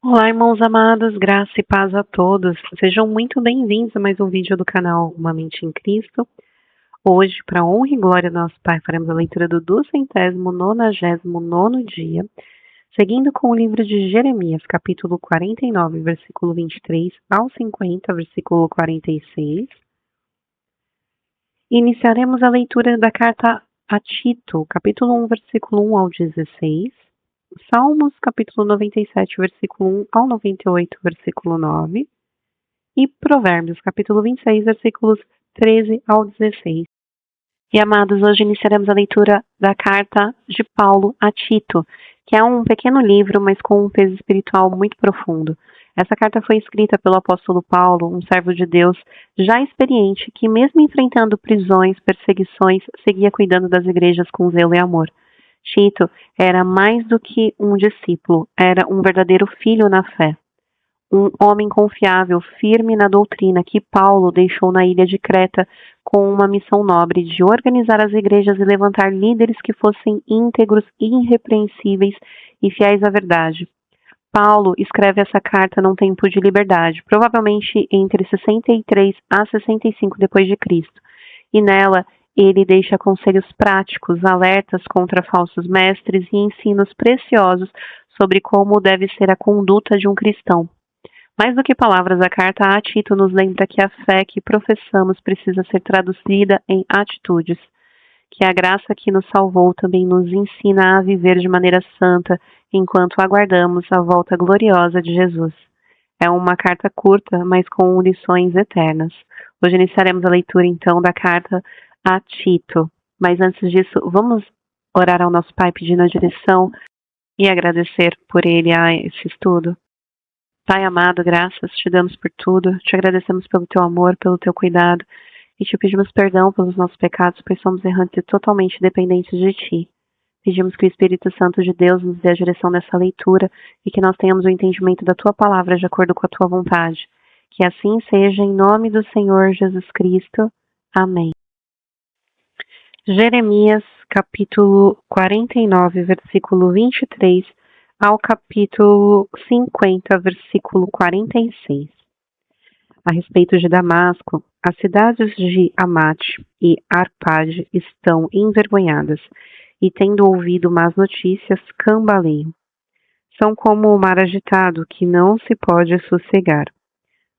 Olá, irmãos amados, graça e paz a todos. Sejam muito bem-vindos a mais um vídeo do canal Uma Mente em Cristo. Hoje, para honra e glória do nosso Pai, faremos a leitura do 299º dia, seguindo com o livro de Jeremias, capítulo 49, versículo 23 ao 50, versículo 46. Iniciaremos a leitura da carta a Tito, capítulo 1, versículo 1 ao 16. Salmos, capítulo 97, versículo 1 ao 98, versículo 9. E Provérbios, capítulo 26, versículos 13 ao 16. E, amados, hoje iniciaremos a leitura da carta de Paulo a Tito, que é um pequeno livro, mas com um peso espiritual muito profundo. Essa carta foi escrita pelo apóstolo Paulo, um servo de Deus já experiente, que mesmo enfrentando prisões, perseguições, seguia cuidando das igrejas com zelo e amor. Tito era mais do que um discípulo, era um verdadeiro filho na fé. Um homem confiável, firme na doutrina que Paulo deixou na ilha de Creta com uma missão nobre de organizar as igrejas e levantar líderes que fossem íntegros, irrepreensíveis e fiéis à verdade. Paulo escreve essa carta num tempo de liberdade, provavelmente entre 63 a 65 depois de Cristo, e nela ele deixa conselhos práticos, alertas contra falsos mestres e ensinos preciosos sobre como deve ser a conduta de um cristão. Mais do que palavras, a carta a Tito nos lembra que a fé que professamos precisa ser traduzida em atitudes, que a graça que nos salvou também nos ensina a viver de maneira santa enquanto aguardamos a volta gloriosa de Jesus. É uma carta curta, mas com lições eternas. Hoje iniciaremos a leitura, então, da carta a Tito. Mas antes disso, vamos orar ao nosso Pai pedindo a direção e agradecer por ele a esse estudo. Pai amado, graças te damos por tudo, te agradecemos pelo teu amor, pelo teu cuidado e te pedimos perdão pelos nossos pecados, pois somos errantes e totalmente dependentes de ti. Pedimos que o Espírito Santo de Deus nos dê a direção dessa leitura e que nós tenhamos o entendimento da tua palavra de acordo com a tua vontade. Que assim seja, em nome do Senhor Jesus Cristo. Amém. Jeremias, capítulo 49, versículo 23 ao capítulo 50, versículo 46. A respeito de Damasco, as cidades de Amate e Arpade estão envergonhadas e, tendo ouvido más notícias, cambaleiam. São como o mar agitado que não se pode sossegar.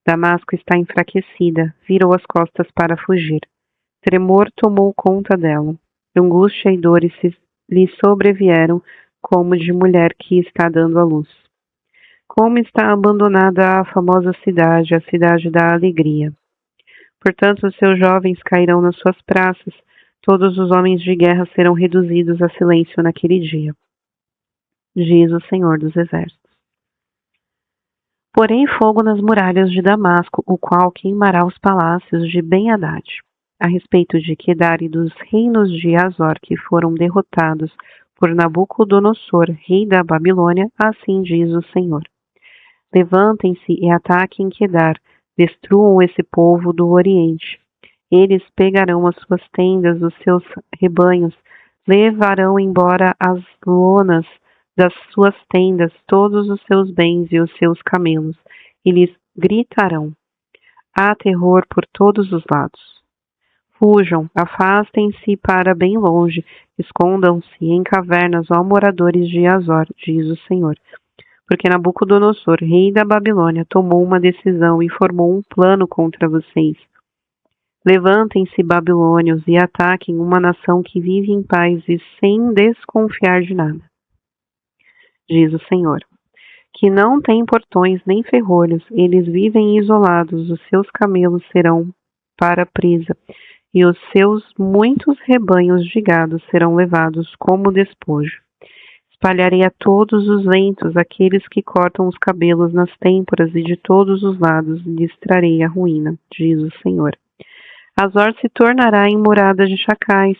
Damasco está enfraquecida, virou as costas para fugir. Tremor tomou conta dela. Angústia e dores lhe sobrevieram como de mulher que está dando à luz. Como está abandonada a famosa cidade, a cidade da alegria. Portanto, os seus jovens cairão nas suas praças, todos os homens de guerra serão reduzidos a silêncio naquele dia, diz o Senhor dos Exércitos. Porém fogo nas muralhas de Damasco, o qual queimará os palácios de Ben-Hadad. A respeito de Quedar e dos reinos de Azor que foram derrotados por Nabucodonosor, rei da Babilônia, assim diz o Senhor. Levantem-se e ataquem Quedar, destruam esse povo do Oriente. Eles pegarão as suas tendas, os seus rebanhos, levarão embora as lonas das suas tendas, todos os seus bens e os seus camelos, e lhes gritarão. Há terror por todos os lados. Fujam, afastem-se para bem longe, escondam-se em cavernas, ó moradores de Azor, diz o Senhor. Porque Nabucodonosor, rei da Babilônia, tomou uma decisão e formou um plano contra vocês. Levantem-se, babilônios, e ataquem uma nação que vive em paz e sem desconfiar de nada. Diz o Senhor, que não tem portões nem ferrolhos, eles vivem isolados, os seus camelos serão para a presa, e os seus muitos rebanhos de gado serão levados como despojo. Espalharei a todos os ventos aqueles que cortam os cabelos nas têmporas e de todos os lados lhes trarei a ruína, diz o Senhor. Azor se tornará em morada de chacais,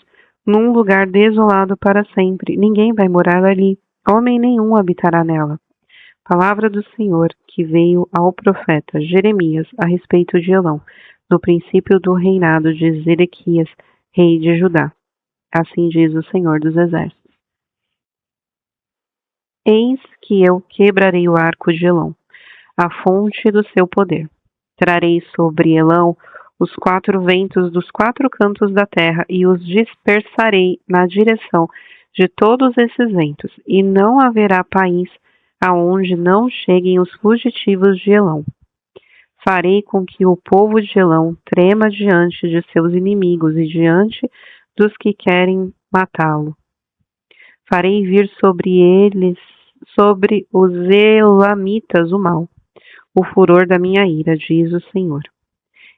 num lugar desolado para sempre. Ninguém vai morar ali, homem nenhum habitará nela. Palavra do Senhor que veio ao profeta Jeremias a respeito de Elão, no princípio do reinado de Zedequias, rei de Judá. Assim diz o Senhor dos Exércitos. Eis que eu quebrarei o arco de Elão, a fonte do seu poder. Trarei sobre Elão os 4 ventos dos 4 cantos da terra e os dispersarei na direção de todos esses ventos, e não haverá país aonde não cheguem os fugitivos de Elão. Farei com que o povo de Elão trema diante de seus inimigos e diante dos que querem matá-lo. Farei vir sobre eles, sobre os elamitas, o mal, o furor da minha ira, diz o Senhor.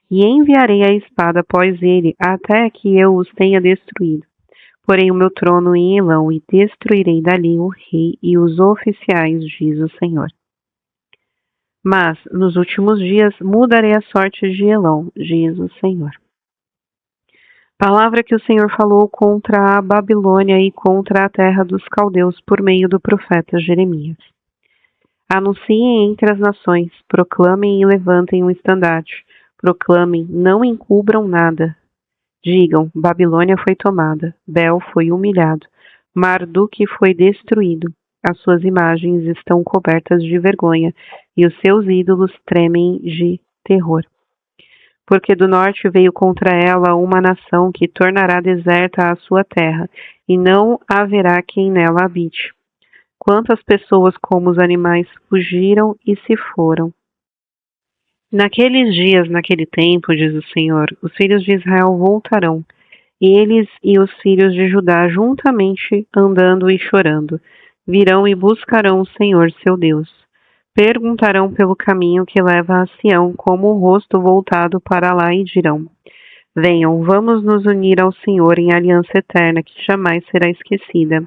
E enviarei a espada após ele, até que eu os tenha destruído. Porém o meu trono em Elão, e destruirei dali o rei e os oficiais, diz o Senhor. Mas, nos últimos dias, mudarei a sorte de Elão, diz o Senhor. Palavra que o Senhor falou contra a Babilônia e contra a terra dos caldeus por meio do profeta Jeremias. Anunciem entre as nações, proclamem e levantem um estandarte. Proclamem, não encubram nada. Digam, Babilônia foi tomada, Bel foi humilhado, Marduk foi destruído. As suas imagens estão cobertas de vergonha e os seus ídolos tremem de terror. Porque do norte veio contra ela uma nação que tornará deserta a sua terra, e não haverá quem nela habite. Quantas pessoas como os animais fugiram e se foram. Naqueles dias, naquele tempo, diz o Senhor, os filhos de Israel voltarão, eles e os filhos de Judá juntamente andando e chorando. Virão e buscarão o Senhor, seu Deus. Perguntarão pelo caminho que leva a Sião, como o rosto voltado para lá, e dirão: Venham, vamos nos unir ao Senhor em aliança eterna, que jamais será esquecida.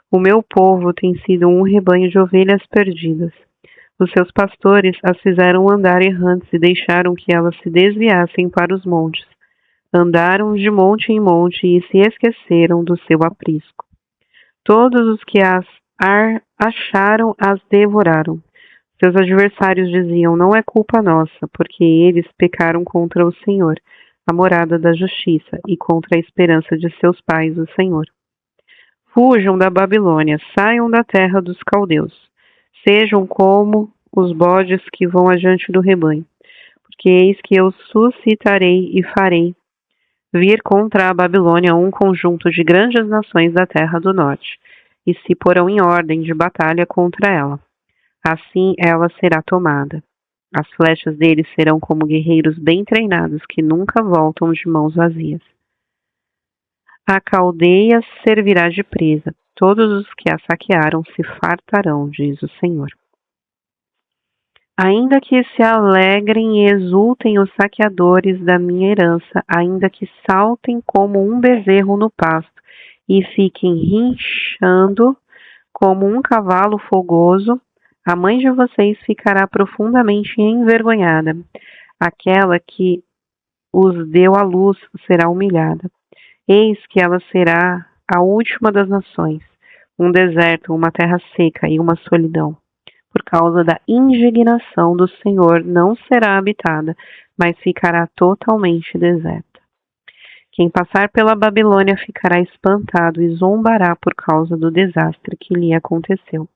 O meu povo tem sido um rebanho de ovelhas perdidas. Os seus pastores as fizeram andar errantes e deixaram que elas se desviassem para os montes. Andaram de monte em monte e se esqueceram do seu aprisco. Todos os que as acharam as devoraram. Seus adversários diziam: não é culpa nossa, porque eles pecaram contra o Senhor, a morada da justiça, e contra a esperança de seus pais, o Senhor. Fujam da Babilônia, saiam da terra dos caldeus. Sejam como os bodes que vão adiante do rebanho, porque eis que eu suscitarei e farei vir contra a Babilônia um conjunto de grandes nações da terra do norte, e se porão em ordem de batalha contra ela. Assim ela será tomada. As flechas deles serão como guerreiros bem treinados que nunca voltam de mãos vazias. A caldeia servirá de presa. Todos os que a saquearam se fartarão, diz o Senhor. Ainda que se alegrem e exultem os saqueadores da minha herança, ainda que saltem como um bezerro no pasto e fiquem rinchando como um cavalo fogoso, a mãe de vocês ficará profundamente envergonhada. Aquela que os deu à luz será humilhada. Eis que ela será a última das nações, um deserto, uma terra seca e uma solidão. Por causa da indignação do Senhor não será habitada, mas ficará totalmente deserta. Quem passar pela Babilônia ficará espantado e zombará por causa do desastre que lhe aconteceu.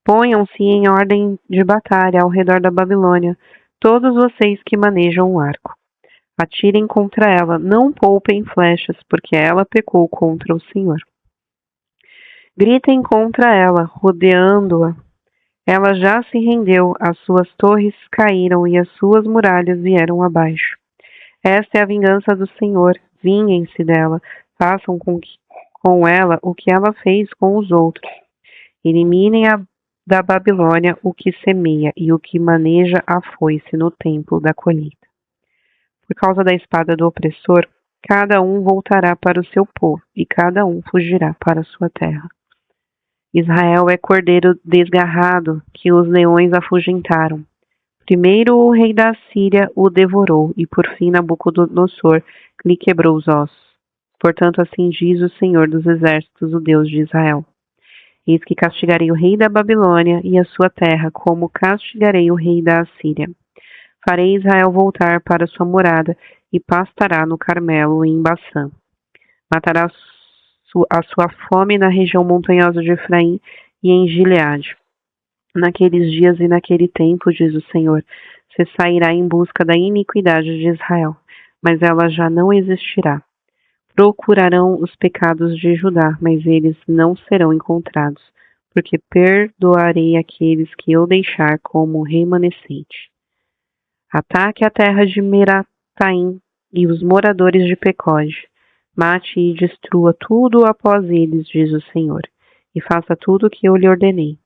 Ponham-se em ordem de batalha ao redor da Babilônia, todos vocês que manejam o arco. Atirem contra ela, não poupem flechas, porque ela pecou contra o Senhor. Gritem contra ela, rodeando-a. Ela já se rendeu, as suas torres caíram e as suas muralhas vieram abaixo. Esta é a vingança do Senhor, vinguem-se dela, façam com ela o que ela fez com os outros. Eliminem da Babilônia o que semeia e o que maneja a foice no tempo da colheita. Por causa da espada do opressor, cada um voltará para o seu povo e cada um fugirá para a sua terra. Israel é cordeiro desgarrado, que os leões afugentaram. Primeiro o rei da Síria o devorou, e por fim Nabucodonosor lhe quebrou os ossos. Portanto, assim diz o Senhor dos Exércitos, o Deus de Israel. Eis que castigarei o rei da Babilônia e a sua terra, como castigarei o rei da Assíria. Farei Israel voltar para sua morada, e pastará no Carmelo e em Baçã. Matará a sua fome na região montanhosa de Efraim, e em Gileade. Naqueles dias e naquele tempo, diz o Senhor, você sairá em busca da iniquidade de Israel, mas ela já não existirá. Procurarão os pecados de Judá, mas eles não serão encontrados, porque perdoarei aqueles que eu deixar como remanescente. Ataque a terra de Merataim e os moradores de Pecode. Mate e destrua tudo após eles, diz o Senhor, e faça tudo o que eu lhe ordenei.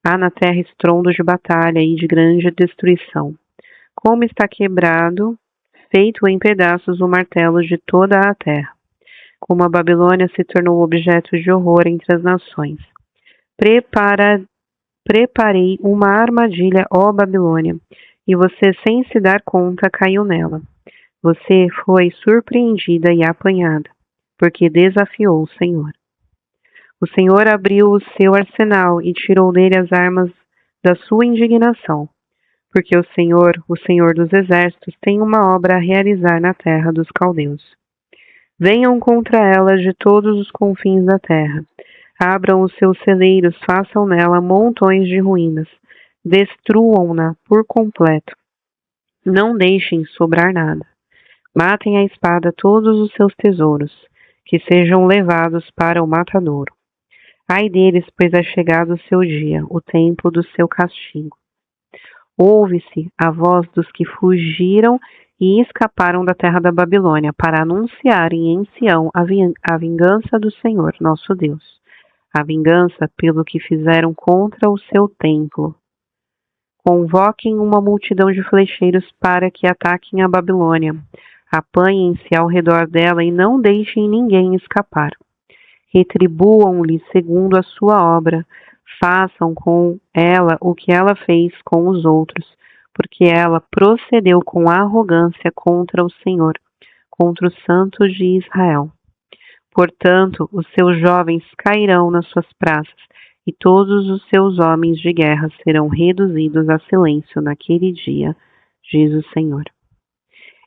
Há na terra estrondo de batalha e de grande destruição. Como está quebrado, feito em pedaços o martelo de toda a terra. Como a Babilônia se tornou objeto de horror entre as nações. Preparei uma armadilha, ó Babilônia, e você, sem se dar conta, caiu nela. Você foi surpreendida e apanhada, porque desafiou o Senhor. O Senhor abriu o seu arsenal e tirou dele as armas da sua indignação, porque o Senhor dos exércitos, tem uma obra a realizar na terra dos caldeus. Venham contra ela de todos os confins da terra. Abram os seus celeiros, façam nela montões de ruínas. Destruam-na por completo. Não deixem sobrar nada. Matem à espada todos os seus tesouros, que sejam levados para o matadouro. Ai deles, pois é chegado o seu dia, o tempo do seu castigo. Ouve-se a voz dos que fugiram e escaparam da terra da Babilônia, para anunciarem em Sião a vingança do Senhor, nosso Deus, a vingança pelo que fizeram contra o seu templo. Convoquem uma multidão de flecheiros para que ataquem a Babilônia. Apanhem-se ao redor dela e não deixem ninguém escapar. Retribuam-lhe segundo a sua obra. Façam com ela o que ela fez com os outros, porque ela procedeu com arrogância contra o Senhor, contra os santos de Israel. Portanto, os seus jovens cairão nas suas praças, e todos os seus homens de guerra serão reduzidos a silêncio naquele dia, diz o Senhor.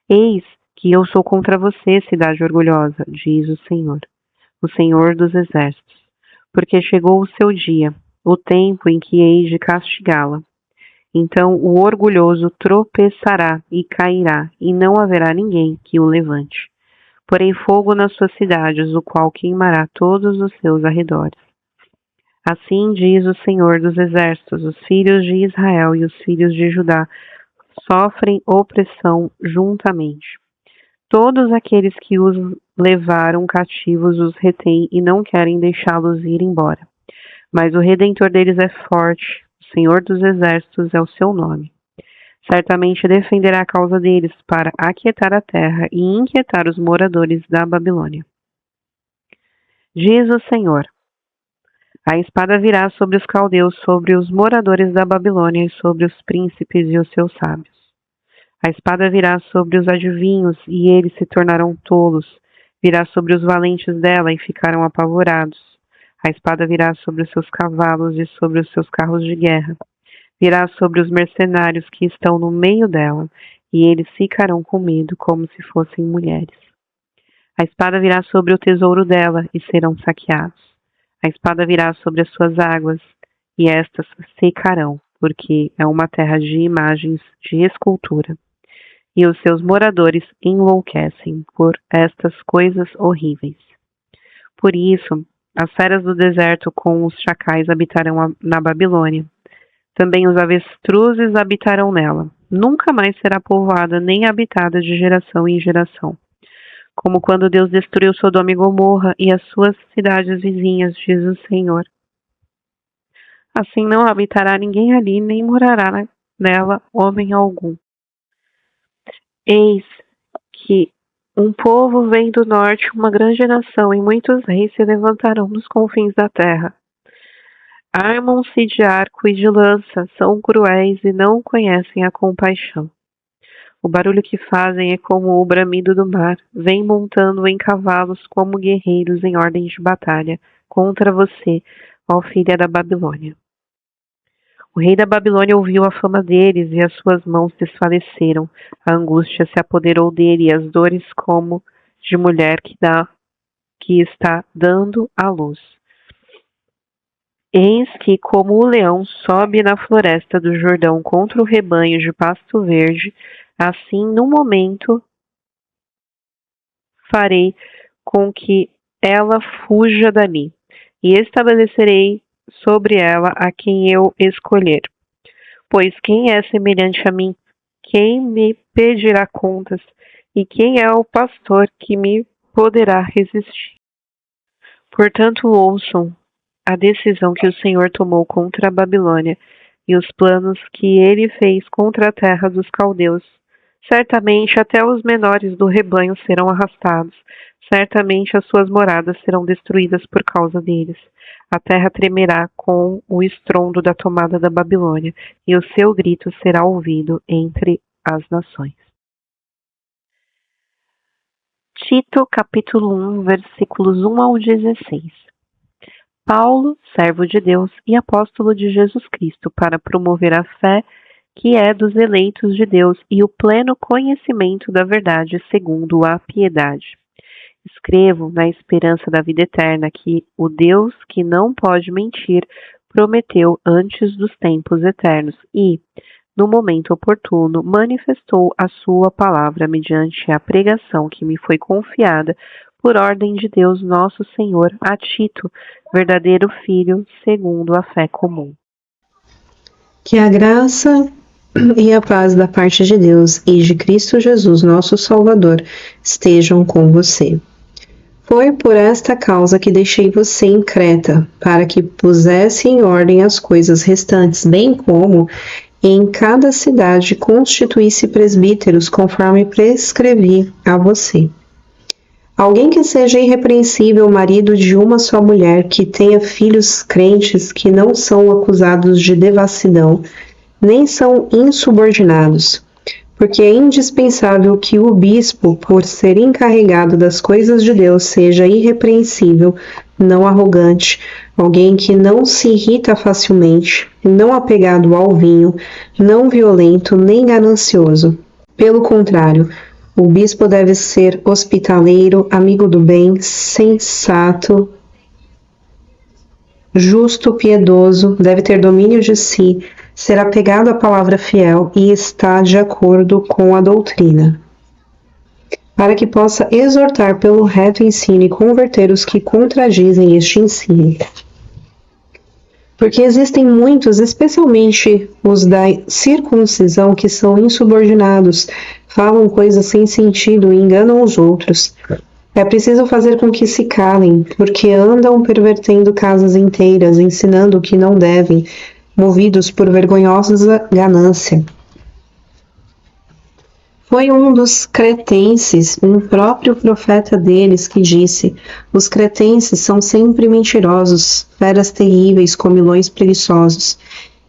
Eis que eu sou contra você, cidade orgulhosa, diz o Senhor dos exércitos, porque chegou o seu dia, o tempo em que hei de castigá-la. Então o orgulhoso tropeçará e cairá, e não haverá ninguém que o levante. Porei fogo nas suas cidades, o qual queimará todos os seus arredores. Assim diz o Senhor dos exércitos, os filhos de Israel e os filhos de Judá sofrem opressão juntamente. Todos aqueles que os levaram cativos os retêm e não querem deixá-los ir embora. Mas o Redentor deles é forte, o Senhor dos exércitos é o seu nome. Certamente defenderá a causa deles para aquietar a terra e inquietar os moradores da Babilônia. Diz o Senhor: a espada virá sobre os caldeus, sobre os moradores da Babilônia e sobre os príncipes e os seus sábios. A espada virá sobre os adivinhos e eles se tornarão tolos. Virá sobre os valentes dela e ficarão apavorados. A espada virá sobre os seus cavalos e sobre os seus carros de guerra. Virá sobre os mercenários que estão no meio dela, e eles ficarão com medo como se fossem mulheres. A espada virá sobre o tesouro dela e serão saqueados. A espada virá sobre as suas águas, e estas secarão, porque é uma terra de imagens de escultura. E os seus moradores enlouquecem por estas coisas horríveis. Por isso, as feras do deserto com os chacais habitarão na Babilônia. Também os avestruzes habitarão nela. Nunca mais será povoada nem habitada de geração em geração. Como quando Deus destruiu Sodoma e Gomorra e as suas cidades vizinhas, diz o Senhor. Assim não habitará ninguém ali, nem morará nela homem algum. Eis que um povo vem do norte, uma grande nação, e muitos reis se levantarão nos confins da terra. Armam-se de arco e de lança, são cruéis e não conhecem a compaixão. O barulho que fazem é como o bramido do mar. Vêm montando em cavalos como guerreiros em ordem de batalha contra você, ó filha da Babilônia. O rei da Babilônia ouviu a fama deles e as suas mãos desfaleceram. A angústia se apoderou dele e as dores como de mulher que está dando à luz. Eis que, como o leão sobe na floresta do Jordão contra o rebanho de pasto verde, assim, no momento, farei com que ela fuja dali, e estabelecerei sobre ela a quem eu escolher. Pois quem é semelhante a mim? Quem me pedirá contas? E quem é o pastor que me poderá resistir? Portanto, ouçam a decisão que o Senhor tomou contra a Babilônia e os planos que ele fez contra a terra dos caldeus. Certamente até os menores do rebanho serão arrastados. Certamente as suas moradas serão destruídas por causa deles. A terra tremerá com o estrondo da tomada da Babilônia, e o seu grito será ouvido entre as nações. Tito, capítulo 1, versículos 1 ao 16. Paulo, servo de Deus e apóstolo de Jesus Cristo, para promover a fé que é dos eleitos de Deus e o pleno conhecimento da verdade segundo a piedade. Escrevo na esperança da vida eterna que o Deus que não pode mentir prometeu antes dos tempos eternos e, no momento oportuno, manifestou a sua palavra mediante a pregação que me foi confiada por ordem de Deus nosso Senhor a Tito, verdadeiro filho, segundo a fé comum. Que a graça e a paz da parte de Deus e de Cristo Jesus, nosso Salvador, estejam com você. Foi por esta causa que deixei você em Creta, para que pusesse em ordem as coisas restantes, bem como em cada cidade constituísse presbíteros, conforme prescrevi a você. Alguém que seja irrepreensível, marido de uma só mulher, que tenha filhos crentes que não são acusados de devassidão, nem são insubordinados, porque é indispensável que o bispo, por ser encarregado das coisas de Deus, seja irrepreensível, não arrogante, alguém que não se irrita facilmente, não apegado ao vinho, não violento nem ganancioso. Pelo contrário, o bispo deve ser hospitaleiro, amigo do bem, sensato, justo, piedoso, deve ter domínio de si, ser apegado à palavra fiel e estar de acordo com a doutrina, para que possa exortar pelo reto ensino e converter os que contradizem este ensino. Porque existem muitos, especialmente os da circuncisão, que são insubordinados, falam coisas sem sentido e enganam os outros. É preciso fazer com que se calem, porque andam pervertendo casas inteiras, ensinando o que não devem, movidos por vergonhosa ganância. Foi um dos cretenses, um próprio profeta deles, que disse: os cretenses são sempre mentirosos, feras terríveis, comilões preguiçosos.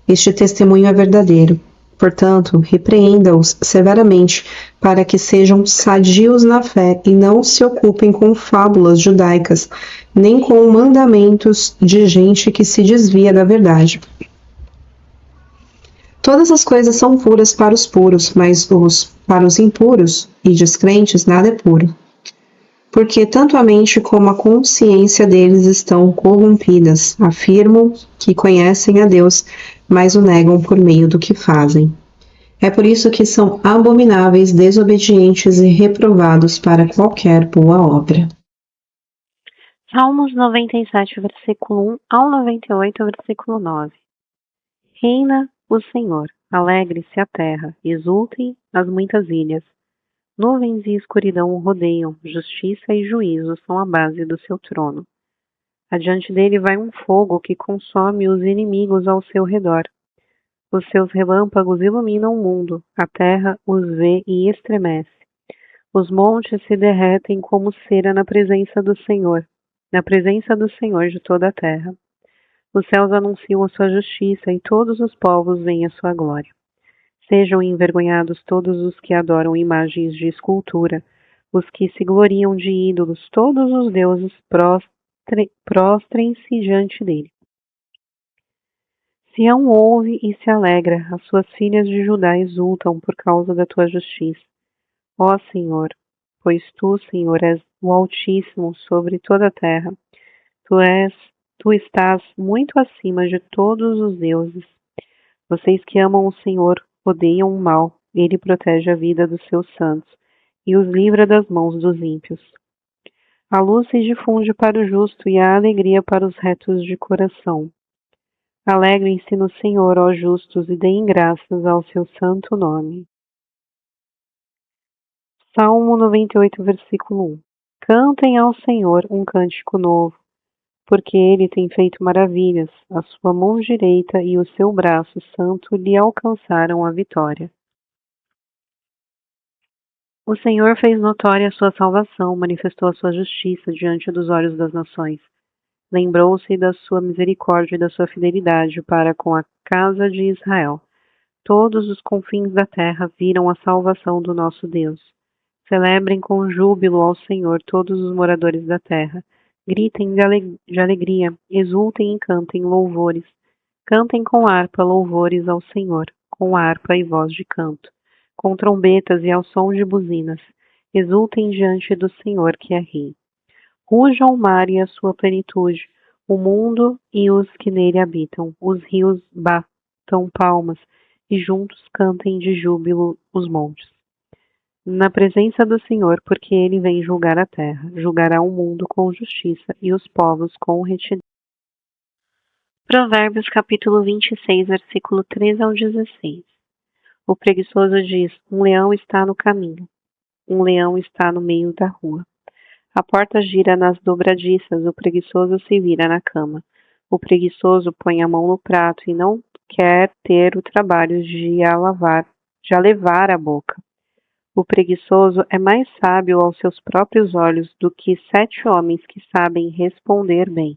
Este testemunho é verdadeiro. Portanto, repreenda-os severamente, para que sejam sadios na fé e não se ocupem com fábulas judaicas, nem com mandamentos de gente que se desvia da verdade. Todas as coisas são puras para os puros, mas para os impuros e descrentes nada é puro. Porque tanto a mente como a consciência deles estão corrompidas. Afirmam que conhecem a Deus, mas o negam por meio do que fazem. É por isso que são abomináveis, desobedientes e reprovados para qualquer boa obra. Salmos 97, versículo 1 ao 98, versículo 9. Reina o Senhor, alegre-se a terra, exultem as muitas ilhas. Nuvens e escuridão o rodeiam, justiça e juízo são a base do seu trono. Adiante dele vai um fogo que consome os inimigos ao seu redor. Os seus relâmpagos iluminam o mundo, a terra os vê e estremece. Os montes se derretem como cera na presença do Senhor de toda a terra. Os céus anunciam a sua justiça e todos os povos veem a sua glória. Sejam envergonhados todos os que adoram imagens de escultura, os que se gloriam de ídolos, todos os deuses prostrem-se diante dele. Sião ouve e se alegra, as suas filhas de Judá exultam por causa da tua justiça. Ó Senhor, pois tu, Senhor, és o Altíssimo sobre toda a terra. Tu és Tu estás muito acima de todos os deuses. Vocês que amam o Senhor odeiam o mal. Ele protege a vida dos seus santos e os livra das mãos dos ímpios. A luz se difunde para o justo e a alegria para os retos de coração. Alegrem-se no Senhor, ó justos, e deem graças ao seu santo nome. Salmo 98, versículo 1. Cantem ao Senhor um cântico novo, porque ele tem feito maravilhas. A sua mão direita e o seu braço santo lhe alcançaram a vitória. O Senhor fez notória a sua salvação, manifestou a sua justiça diante dos olhos das nações. Lembrou-se da sua misericórdia e da sua fidelidade para com a casa de Israel. Todos os confins da terra viram a salvação do nosso Deus. Celebrem com júbilo ao Senhor todos os moradores da terra. Gritem de alegria, exultem e cantem louvores. Cantem com harpa louvores ao Senhor, com harpa e voz de canto, com trombetas e ao som de buzinas. Exultem diante do Senhor que é Rei. Ruja o mar e a sua plenitude, o mundo e os que nele habitam. Os rios batam palmas e juntos cantem de júbilo os montes. Na presença do Senhor, porque ele vem julgar a terra, julgará o mundo com justiça e os povos com retidão. Provérbios capítulo 26, versículo 13 ao 16. O preguiçoso diz: um leão está no caminho, um leão está no meio da rua. A porta gira nas dobradiças, o preguiçoso se vira na cama. O preguiçoso põe a mão no prato e não quer ter o trabalho de a levar à boca. O preguiçoso é mais sábio aos seus próprios olhos do que 7 homens que sabem responder bem.